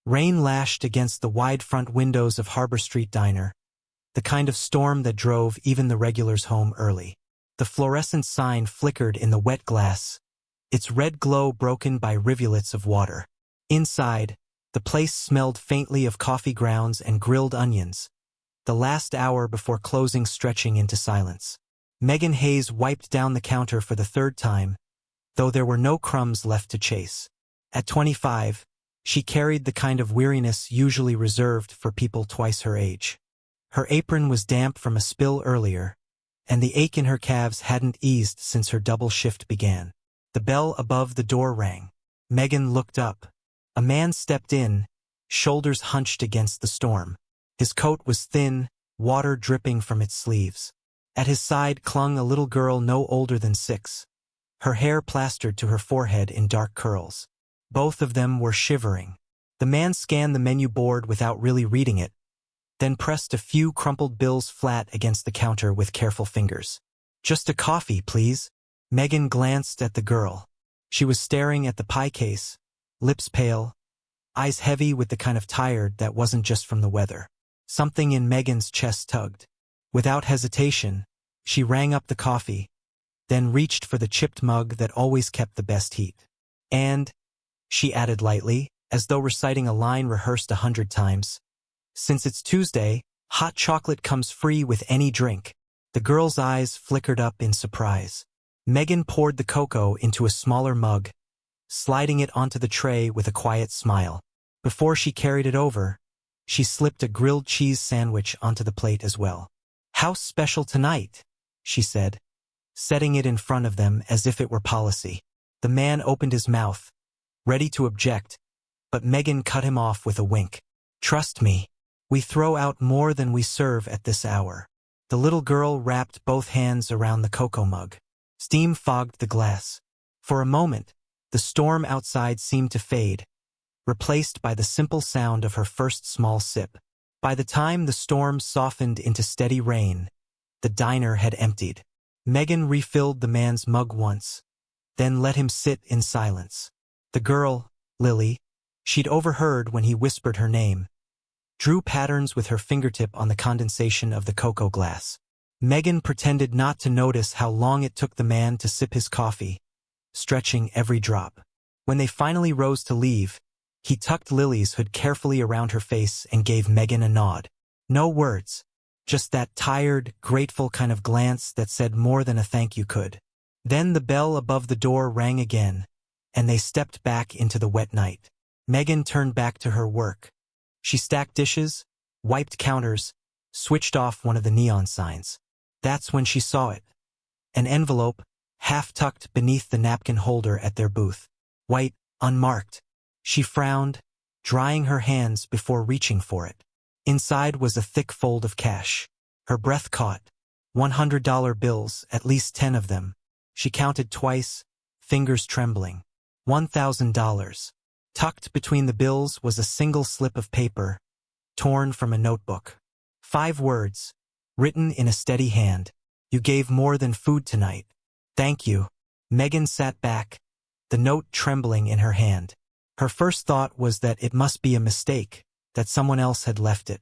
Rain lashed against the wide front windows of Harbor Street Diner, the kind of storm that drove even the regulars home early. The fluorescent sign flickered in the wet glass, its red glow broken by rivulets of water. Inside, the place smelled faintly of coffee grounds and grilled onions, the last hour before closing stretching into silence. Megan Hayes wiped down the counter for the third time, though there were no crumbs left to chase. At 25, she carried the kind of weariness usually reserved for people twice her age. Her apron was damp from a spill earlier, and the ache in her calves hadn't eased since her double shift began. The bell above the door rang. Megan looked up. A man stepped in, shoulders hunched against the storm. His coat was thin, water dripping from its sleeves. At his side clung a little girl no older than 6, her hair plastered to her forehead in dark curls. Both of them were shivering. The man scanned the menu board without really reading it, then pressed a few crumpled bills flat against the counter with careful fingers. "Just a coffee, please." Megan glanced at the girl. She was staring at the pie case, lips pale, eyes heavy with the kind of tired that wasn't just from the weather. Something in Megan's chest tugged. Without hesitation, she rang up the coffee, then reached for the chipped mug that always kept the best heat. "And," she added lightly, as though reciting a line rehearsed 100 times, "since it's Tuesday, hot chocolate comes free with any drink." The girl's eyes flickered up in surprise. Megan poured the cocoa into a smaller mug, sliding it onto the tray with a quiet smile. Before she carried it over, she slipped a grilled cheese sandwich onto the plate as well. "How special tonight," she said, setting it in front of them as if it were policy. The man opened his mouth, ready to object, but Megan cut him off with a wink. "Trust me, we throw out more than we serve at this hour." The little girl wrapped both hands around the cocoa mug. Steam fogged the glass. For a moment, the storm outside seemed to fade, replaced by the simple sound of her first small sip. By the time the storm softened into steady rain, the diner had emptied. Megan refilled the man's mug once, then let him sit in silence. The girl, Lily, she'd overheard when he whispered her name, drew patterns with her fingertip on the condensation of the cocoa glass. Megan pretended not to notice how long it took the man to sip his coffee, stretching every drop. When they finally rose to leave, he tucked Lily's hood carefully around her face and gave Megan a nod. No words, just that tired, grateful kind of glance that said more than a thank you could. Then the bell above the door rang again, and they stepped back into the wet night. Megan turned back to her work. She stacked dishes, wiped counters, switched off one of the neon signs. That's when she saw it. An envelope, half-tucked beneath the napkin holder at their booth. White, unmarked. She frowned, drying her hands before reaching for it. Inside was a thick fold of cash. Her breath caught. $100 bills, at least 10 of them. She counted twice, fingers trembling. $1,000. Tucked between the bills was a single slip of paper, torn from a notebook. 5 words, written in a steady hand. "You gave more than food tonight. Thank you." Megan sat back, the note trembling in her hand. Her first thought was that it must be a mistake, that someone else had left it.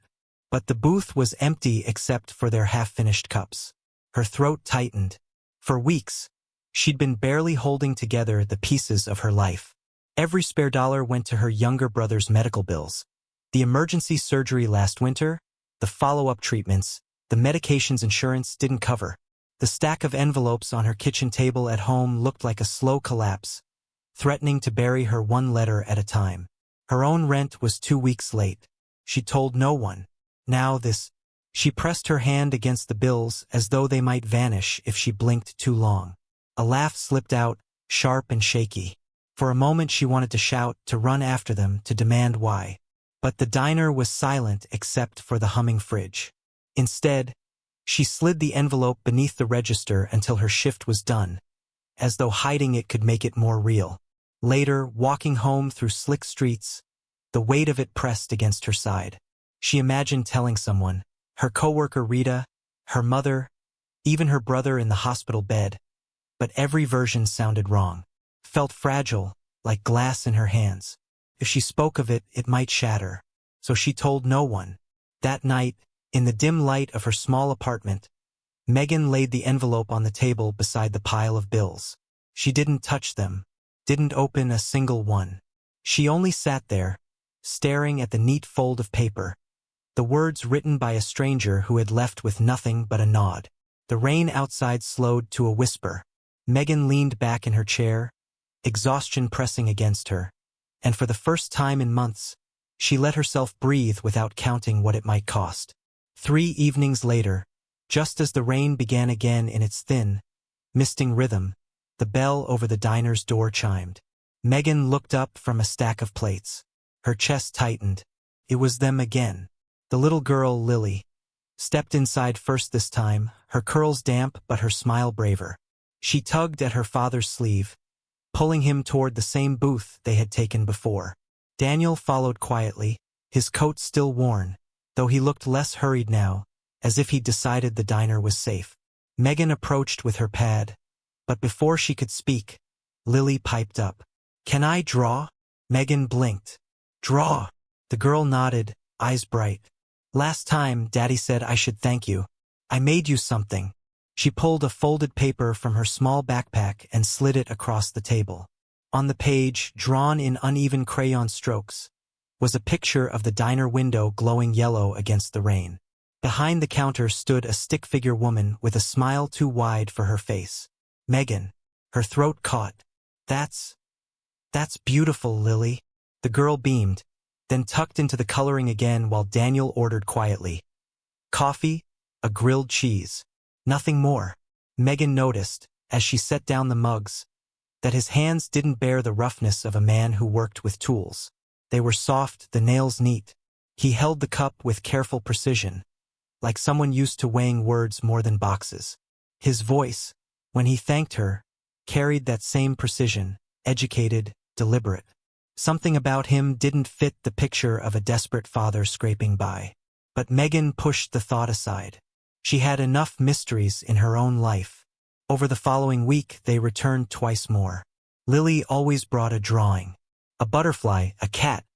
But the booth was empty except for their half-finished cups. Her throat tightened. For weeks, she'd been barely holding together the pieces of her life. Every spare dollar went to her younger brother's medical bills. The emergency surgery last winter, the follow-up treatments, the medications insurance didn't cover. The stack of envelopes on her kitchen table at home looked like a slow collapse, threatening to bury her one letter at a time. Her own rent was 2 weeks late. She told no one. Now this. She pressed her hand against the bills as though they might vanish if she blinked too long. A laugh slipped out, sharp and shaky. For a moment she wanted to shout, to run after them, to demand why. But the diner was silent except for the humming fridge. Instead, she slid the envelope beneath the register until her shift was done, as though hiding it could make it more real. Later, walking home through slick streets, the weight of it pressed against her side. She imagined telling someone, her coworker Rita, her mother, even her brother in the hospital bed, but every version sounded wrong. Felt fragile, like glass in her hands. If she spoke of it, it might shatter. So she told no one. That night, in the dim light of her small apartment, Megan laid the envelope on the table beside the pile of bills. She didn't touch them, didn't open a single one. She only sat there, staring at the neat fold of paper, the words written by a stranger who had left with nothing but a nod. The rain outside slowed to a whisper. Megan leaned back in her chair, exhaustion pressing against her, and for the first time in months, she let herself breathe without counting what it might cost. 3 evenings later, just as the rain began again in its thin, misting rhythm, the bell over the diner's door chimed. Megan looked up from a stack of plates. Her chest tightened. It was them again. The little girl, Lily, stepped inside first this time, her curls damp but her smile braver. She tugged at her father's sleeve, pulling him toward the same booth they had taken before. Daniel followed quietly, his coat still worn, though he looked less hurried now, as if he'd decided the diner was safe. Megan approached with her pad, but before she could speak, Lily piped up. "Can I draw?" Megan blinked. "Draw?" The girl nodded, eyes bright. "Last time, Daddy said I should thank you. I made you something." She pulled a folded paper from her small backpack and slid it across the table. On the page, drawn in uneven crayon strokes, was a picture of the diner window glowing yellow against the rain. Behind the counter stood a stick-figure woman with a smile too wide for her face. Megan. Her throat caught. That's beautiful, Lily." The girl beamed, then tucked into the coloring again while Daniel ordered quietly. "Coffee, a grilled cheese. Nothing more." Megan noticed, as she set down the mugs, that his hands didn't bear the roughness of a man who worked with tools. They were soft, the nails neat. He held the cup with careful precision, like someone used to weighing words more than boxes. His voice, when he thanked her, carried that same precision, educated, deliberate. Something about him didn't fit the picture of a desperate father scraping by. But Megan pushed the thought aside. She had enough mysteries in her own life. Over the following week, they returned twice more. Lily always brought a drawing. A butterfly, a cat,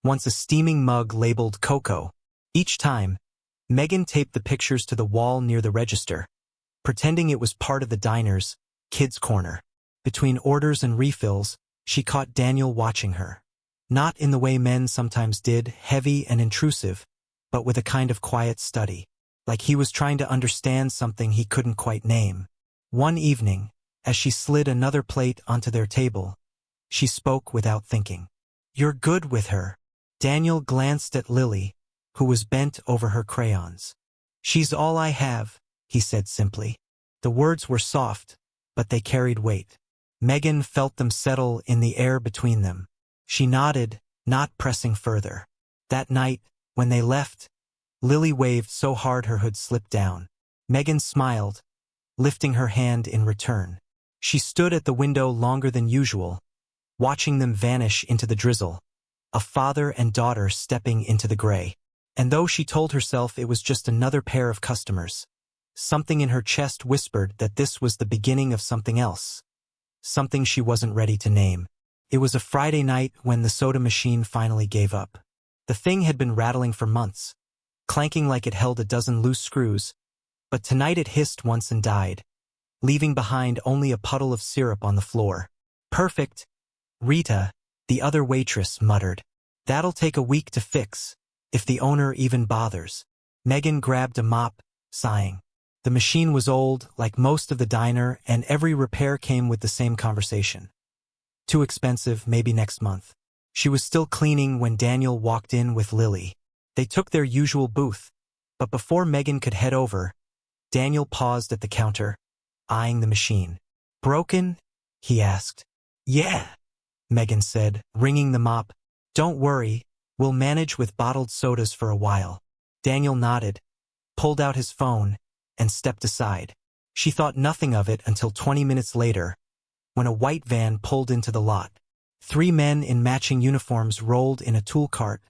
once a steaming mug labeled Cocoa. Each time, Megan taped the pictures to the wall near the register, pretending it was part of the diner's kids' corner. Between orders and refills, she caught Daniel watching her. Not in the way men sometimes did, heavy and intrusive, but with a kind of quiet study, like he was trying to understand something he couldn't quite name. One evening, as she slid another plate onto their table, she spoke without thinking. "You're good with her." Daniel glanced at Lily, who was bent over her crayons. "She's all I have," he said simply. The words were soft, but they carried weight. Megan felt them settle in the air between them. She nodded, not pressing further. That night, when they left, Lily waved so hard her hood slipped down. Megan smiled, lifting her hand in return. She stood at the window longer than usual, watching them vanish into the drizzle, a father and daughter stepping into the gray. And though she told herself it was just another pair of customers, something in her chest whispered that this was the beginning of something else. Something she wasn't ready to name. It was a Friday night when the soda machine finally gave up. The thing had been rattling for months, clanking like it held a dozen loose screws, but tonight it hissed once and died, leaving behind only a puddle of syrup on the floor. "Perfect," Rita, the other waitress, muttered. "That'll take a week to fix, if the owner even bothers." Megan grabbed a mop, sighing. The machine was old, like most of the diner, and every repair came with the same conversation. "Too expensive, maybe next month." She was still cleaning when Daniel walked in with Lily. They took their usual booth, but before Megan could head over, Daniel paused at the counter, eyeing the machine. "Broken?" he asked. "Yeah," Megan said, wringing the mop. "Don't worry, we'll manage with bottled sodas for a while." Daniel nodded, pulled out his phone, and stepped aside. She thought nothing of it until 20 minutes later, when a white van pulled into the lot. 3 men in matching uniforms rolled in a tool cart,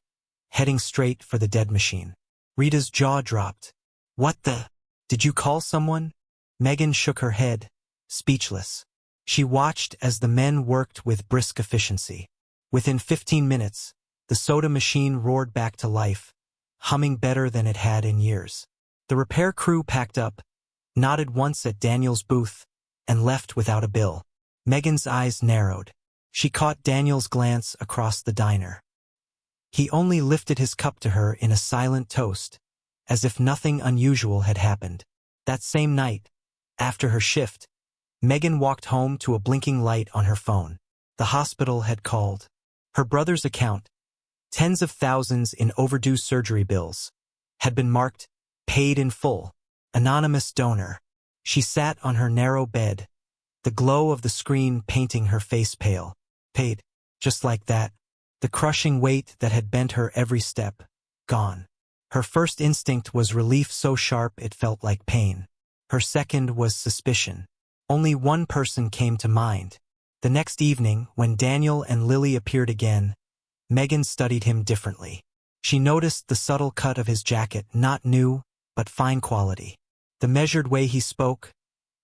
heading straight for the dead machine. Rita's jaw dropped. "What the? Did you call someone?" Megan shook her head, speechless. She watched as the men worked with brisk efficiency. Within 15 minutes, the soda machine roared back to life, humming better than it had in years. The repair crew packed up, nodded once at Daniel's booth, and left without a bill. Megan's eyes narrowed. She caught Daniel's glance across the diner. He only lifted his cup to her in a silent toast, as if nothing unusual had happened. That same night, after her shift, Megan walked home to a blinking light on her phone. The hospital had called. Her brother's account, tens of thousands in overdue surgery bills, had been marked paid in full, anonymous donor. She sat on her narrow bed, the glow of the screen painting her face pale. Paid, just like that. The crushing weight that had bent her every step, gone. Her first instinct was relief so sharp it felt like pain. Her second was suspicion. Only one person came to mind. The next evening, when Daniel and Lily appeared again, Megan studied him differently. She noticed the subtle cut of his jacket, not new, but fine quality. The measured way he spoke,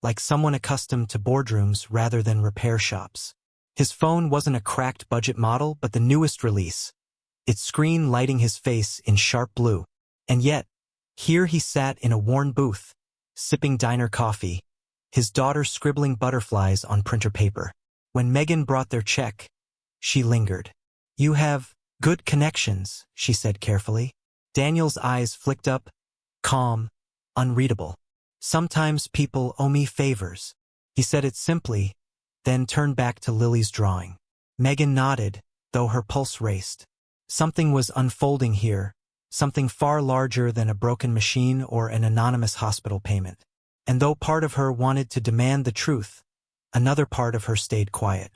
like someone accustomed to boardrooms rather than repair shops. His phone wasn't a cracked budget model, but the newest release, its screen lighting his face in sharp blue. And yet, here he sat in a worn booth, sipping diner coffee, his daughter scribbling butterflies on printer paper. When Megan brought their check, she lingered. "You have good connections," she said carefully. Daniel's eyes flicked up, calm, unreadable. "Sometimes people owe me favors." He said it simply, then turned back to Lily's drawing. Megan nodded, though her pulse raced. Something was unfolding here, something far larger than a broken machine or an anonymous hospital payment. And though part of her wanted to demand the truth, another part of her stayed quiet.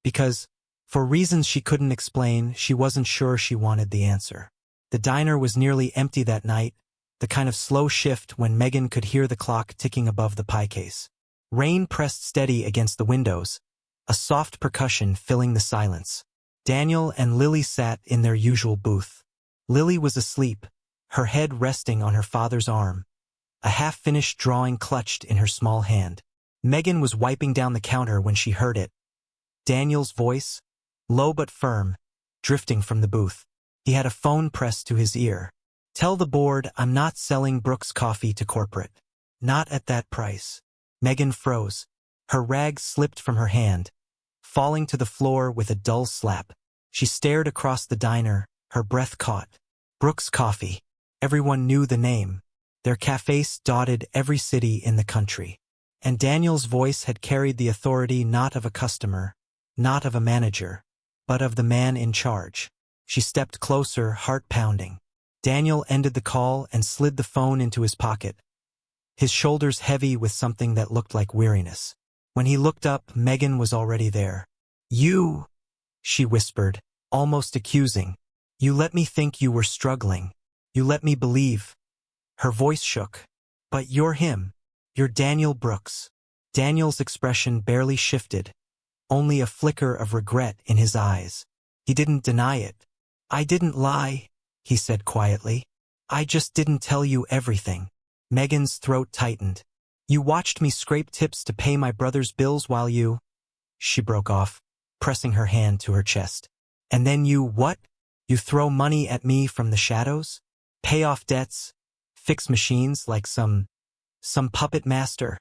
Because, for reasons she couldn't explain, she wasn't sure she wanted the answer. The diner was nearly empty that night, the kind of slow shift when Megan could hear the clock ticking above the pie case. Rain pressed steady against the windows, a soft percussion filling the silence. Daniel and Lily sat in their usual booth. Lily was asleep, her head resting on her father's arm, a half-finished drawing clutched in her small hand. Megan was wiping down the counter when she heard it. Daniel's voice, low but firm, drifting from the booth. He had a phone pressed to his ear. "Tell the board I'm not selling Brooks Coffee to corporate. Not at that price." Megan froze. Her rag slipped from her hand, falling to the floor with a dull slap. She stared across the diner, her breath caught. Brooks Coffee. Everyone knew the name. Their cafes dotted every city in the country. And Daniel's voice had carried the authority not of a customer, not of a manager, but of the man in charge. She stepped closer, heart pounding. Daniel ended the call and slid the phone into his pocket, his shoulders heavy with something that looked like weariness. When he looked up, Megan was already there. "You," she whispered, almost accusing. "You let me think you were struggling. You let me believe." Her voice shook. "But you're him. You're Daniel Brooks." Daniel's expression barely shifted, only a flicker of regret in his eyes. He didn't deny it. "I didn't lie," he said quietly. "I just didn't tell you everything." Megan's throat tightened. "You watched me scrape tips to pay my brother's bills while you—" She broke off, pressing her hand to her chest. "And then you what? You throw money at me from the shadows? Pay off debts? Fix machines like some puppet master?"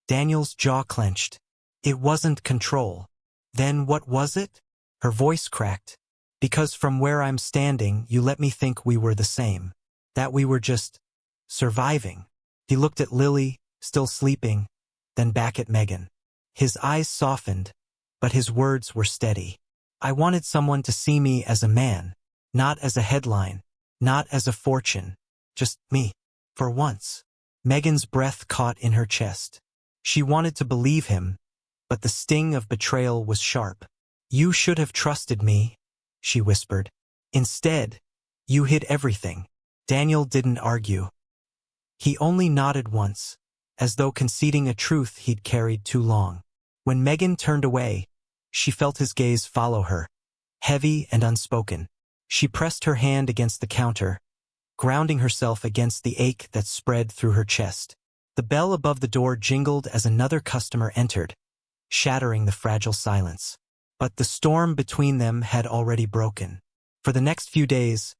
Daniel's jaw clenched. "It wasn't control." "Then what was it?" Her voice cracked. "Because from where I'm standing, you let me think we were the same. That we were just surviving." He looked at Lily, still sleeping, then back at Megan. His eyes softened, but his words were steady. "I wanted someone to see me as a man, not as a headline, not as a fortune. Just me. For once." Megan's breath caught in her chest. She wanted to believe him, but the sting of betrayal was sharp. "You should have trusted me," she whispered. "Instead, you hid everything." Daniel didn't argue. He only nodded once, as though conceding a truth he'd carried too long. When Megan turned away, she felt his gaze follow her, heavy and unspoken. She pressed her hand against the counter, grounding herself against the ache that spread through her chest. The bell above the door jingled as another customer entered, shattering the fragile silence. But the storm between them had already broken. For the next few days,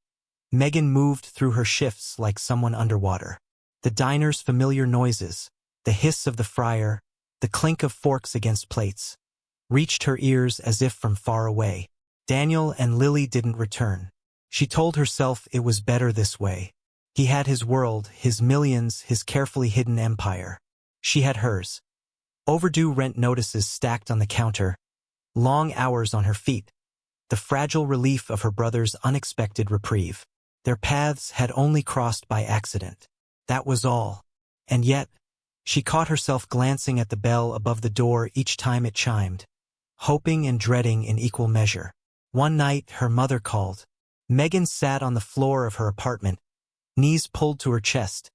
Megan moved through her shifts like someone underwater. The diner's familiar noises, the hiss of the fryer, the clink of forks against plates, reached her ears as if from far away. Daniel and Lily didn't return. She told herself it was better this way. He had his world, his millions, his carefully hidden empire. She had hers. Overdue rent notices stacked on the counter, long hours on her feet, the fragile relief of her brother's unexpected reprieve. Their paths had only crossed by accident. That was all. And yet, she caught herself glancing at the bell above the door each time it chimed, hoping and dreading in equal measure. One night, her mother called. Megan sat on the floor of her apartment, knees pulled to her chest,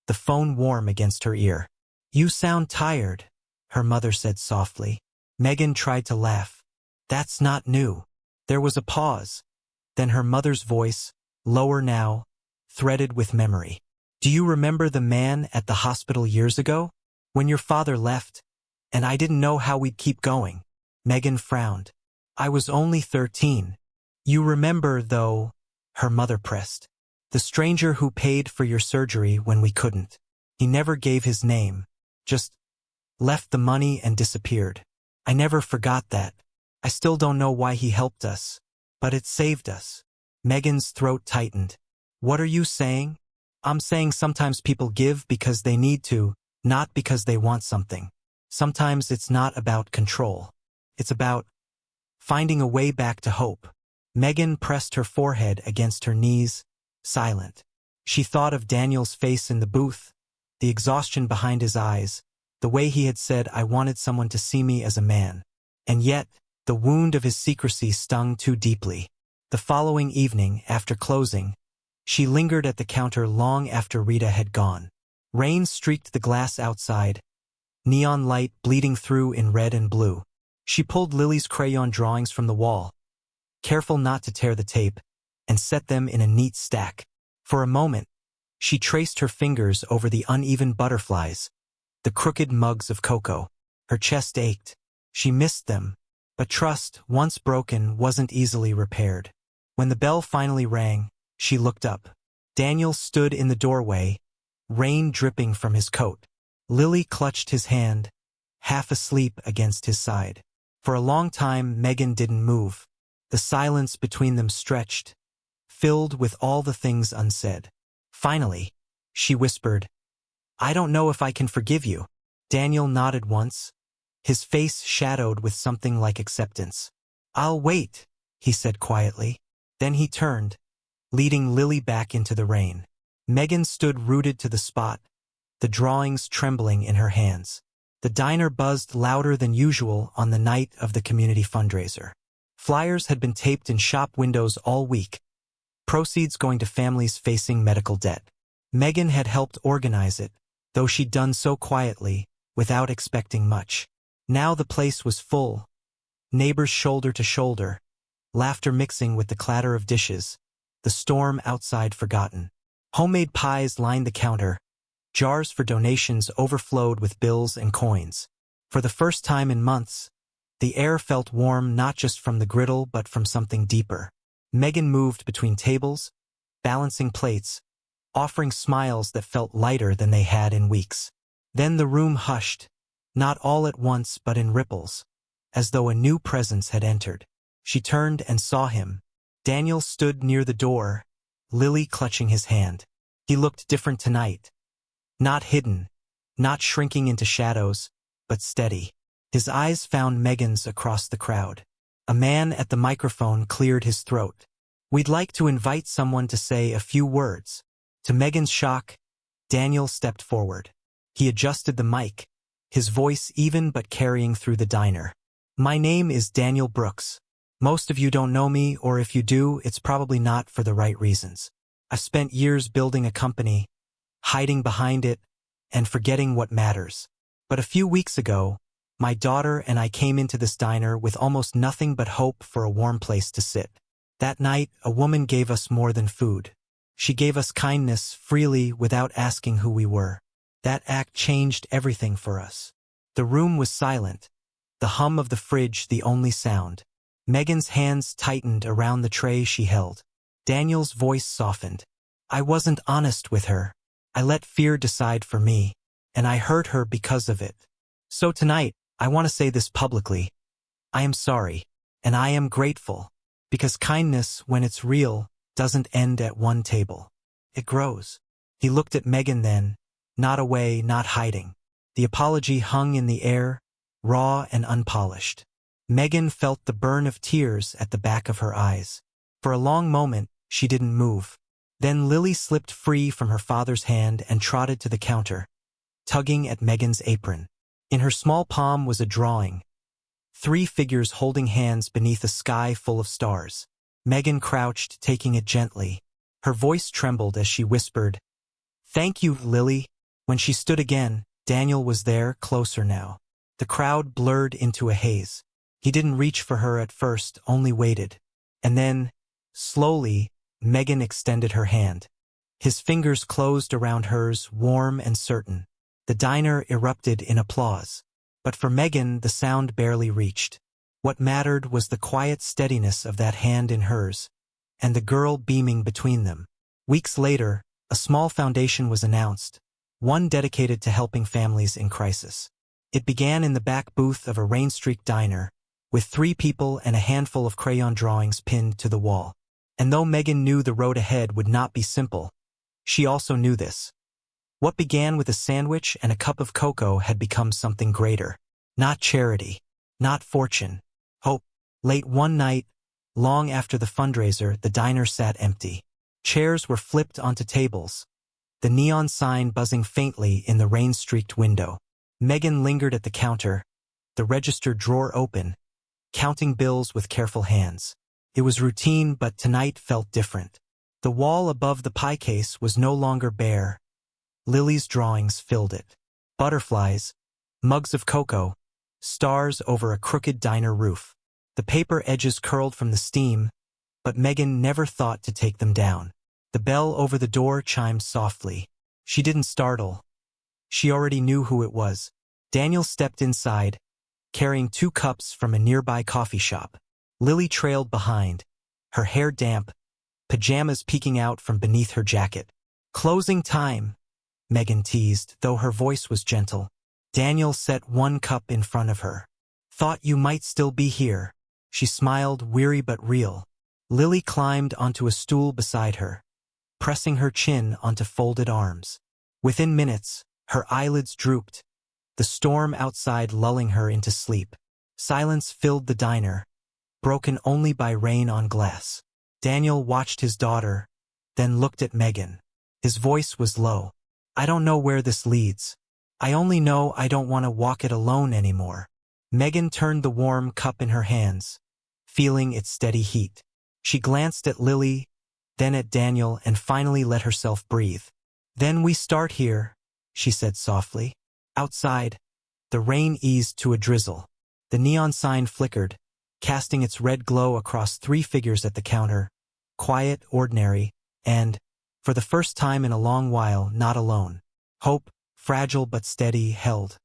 the phone warm against her ear. "You sound tired," her mother said softly. Megan tried to laugh. "That's not new." There was a pause. Then her mother's voice, lower now, threaded with memory. "Do you remember the man at the hospital years ago? When your father left, and I didn't know how we'd keep going?" Megan frowned. "I was only 13. "You remember, though," her mother pressed. "The stranger who paid for your surgery when we couldn't. He never gave his name, just left the money and disappeared. I never forgot that. I still don't know why he helped us, but it saved us." Megan's throat tightened. "What are you saying?" "I'm saying sometimes people give because they need to, not because they want something. Sometimes it's not about control. It's about finding a way back to hope." Megan pressed her forehead against her knees, silent. She thought of Daniel's face in the booth, the exhaustion behind his eyes, the way he had said, "I wanted someone to see me as a man." And yet, the wound of his secrecy stung too deeply. The following evening, after closing, she lingered at the counter long after Rita had gone. Rain streaked the glass outside, neon light bleeding through in red and blue. She pulled Lily's crayon drawings from the wall, careful not to tear the tape, and set them in a neat stack. For a moment, she traced her fingers over the uneven butterflies, the crooked mugs of cocoa. Her chest ached. She missed them, but trust, once broken, wasn't easily repaired. When the bell finally rang, she looked up. Daniel stood in the doorway, rain dripping from his coat. Lily clutched his hand, half asleep against his side. For a long time, Megan didn't move. The silence between them stretched, filled with all the things unsaid. Finally, she whispered, "I don't know if I can forgive you." Daniel nodded once, his face shadowed with something like acceptance. "I'll wait," he said quietly. Then he turned, leading Lily back into the rain. Megan stood rooted to the spot, the drawings trembling in her hands. The diner buzzed louder than usual on the night of the community fundraiser. Flyers had been taped in shop windows all week, proceeds going to families facing medical debt. Megan had helped organize it, though she'd done so quietly, without expecting much. Now the place was full, neighbors shoulder to shoulder, laughter mixing with the clatter of dishes, the storm outside forgotten. Homemade pies lined the counter, jars for donations overflowed with bills and coins. For the first time in months, the air felt warm not just from the griddle but from something deeper. Megan moved between tables, balancing plates, offering smiles that felt lighter than they had in weeks. Then the room hushed, not all at once but in ripples, as though a new presence had entered. She turned and saw him. Daniel stood near the door, Lily clutching his hand. He looked different tonight. Not hidden, not shrinking into shadows, but steady. His eyes found Megan's across the crowd. A man at the microphone cleared his throat. "We'd like to invite someone to say a few words." To Megan's shock, Daniel stepped forward. He adjusted the mic, his voice even but carrying through the diner. "My name is Daniel Brooks. Most of you don't know me, or if you do, it's probably not for the right reasons. I've spent years building a company, hiding behind it, and forgetting what matters. But a few weeks ago, my daughter and I came into this diner with almost nothing but hope for a warm place to sit. That night, a woman gave us more than food. She gave us kindness freely without asking who we were. That act changed everything for us." The room was silent, the hum of the fridge the only sound. Megan's hands tightened around the tray she held. Daniel's voice softened. I wasn't honest with her. I let fear decide for me, and I hurt her because of it. So tonight, I want to say this publicly. I am sorry, and I am grateful, because kindness, when it's real, doesn't end at one table. It grows. He looked at Megan then, not away, not hiding. The apology hung in the air, raw and unpolished. Megan felt the burn of tears at the back of her eyes. For a long moment, she didn't move. Then Lily slipped free from her father's hand and trotted to the counter, tugging at Megan's apron. In her small palm was a drawing. 3 figures holding hands beneath a sky full of stars. Megan crouched, taking it gently. Her voice trembled as she whispered, "Thank you, Lily." When she stood again, Daniel was there, closer now. The crowd blurred into a haze. He didn't reach for her at first, only waited. And then, slowly, Megan extended her hand. His fingers closed around hers, warm and certain. The diner erupted in applause. But for Megan, the sound barely reached. What mattered was the quiet steadiness of that hand in hers, and the girl beaming between them. Weeks later, a small foundation was announced, one dedicated to helping families in crisis. It began in the back booth of a rain-streaked diner, with 3 people and a handful of crayon drawings pinned to the wall. And though Megan knew the road ahead would not be simple, she also knew this. What began with a sandwich and a cup of cocoa had become something greater. Not charity, not fortune, hope. Late one night, long after the fundraiser, the diner sat empty. Chairs were flipped onto tables, the neon sign buzzing faintly in the rain-streaked window. Megan lingered at the counter, the register drawer open, counting bills with careful hands. It was routine, but tonight felt different. The wall above the pie case was no longer bare. Lily's drawings filled it. Butterflies, mugs of cocoa, stars over a crooked diner roof. The paper edges curled from the steam, but Megan never thought to take them down. The bell over the door chimed softly. She didn't startle. She already knew who it was. Daniel stepped inside, carrying 2 cups from a nearby coffee shop. Lily trailed behind, her hair damp, pajamas peeking out from beneath her jacket. "Closing time," Megan teased, though her voice was gentle. Daniel set 1 cup in front of her. "Thought you might still be here." She smiled, weary but real. Lily climbed onto a stool beside her, pressing her chin onto folded arms. Within minutes, her eyelids drooped, the storm outside lulling her into sleep. Silence filled the diner, broken only by rain on glass. Daniel watched his daughter, then looked at Megan. His voice was low. "I don't know where this leads. I only know I don't want to walk it alone anymore." Megan turned the warm cup in her hands, feeling its steady heat. She glanced at Lily, then at Daniel, and finally let herself breathe. "Then we start here," she said softly. Outside, the rain eased to a drizzle. The neon sign flickered, casting its red glow across 3 figures at the counter, quiet, ordinary, and, for the first time in a long while, not alone. Hope, fragile but steady, held.